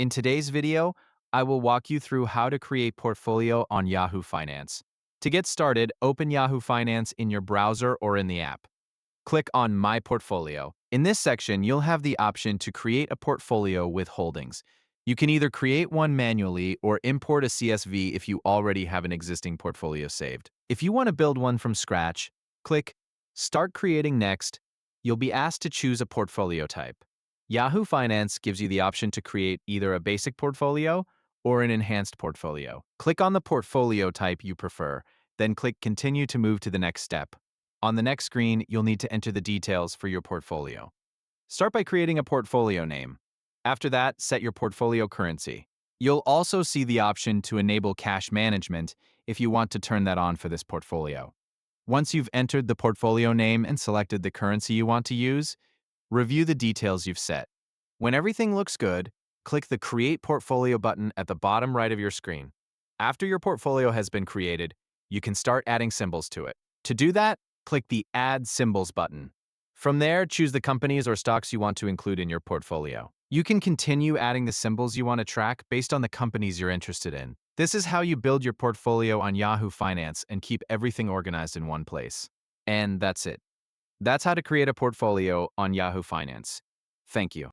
In today's video, I will walk you through how to create portfolio on Yahoo Finance. To get started, open Yahoo Finance in your browser or in the app. Click on My Portfolio. In this section, you'll have the option to create a portfolio with holdings. You can either create one manually or import a CSV if you already have an existing portfolio saved. If you want to build one from scratch, click Start Creating Next. You'll be asked to choose a portfolio type. Yahoo Finance gives you the option to create either a basic portfolio or an enhanced portfolio. Click on the portfolio type you prefer, then click Continue to move to the next step. On the next screen, you'll need to enter the details for your portfolio. Start by creating a portfolio name. After that, set your portfolio currency. You'll also see the option to enable cash management if you want to turn that on for this portfolio. Once you've entered the portfolio name and selected the currency you want to use, review the details you've set. When everything looks good, click the Create Portfolio button at the bottom right of your screen. After your portfolio has been created, you can start adding symbols to it. To do that, click the Add Symbols button. From there, choose the companies or stocks you want to include in your portfolio. You can continue adding the symbols you want to track based on the companies you're interested in. This is how you build your portfolio on Yahoo Finance and keep everything organized in one place. And that's it. That's how to create a portfolio on Yahoo Finance. Thank you.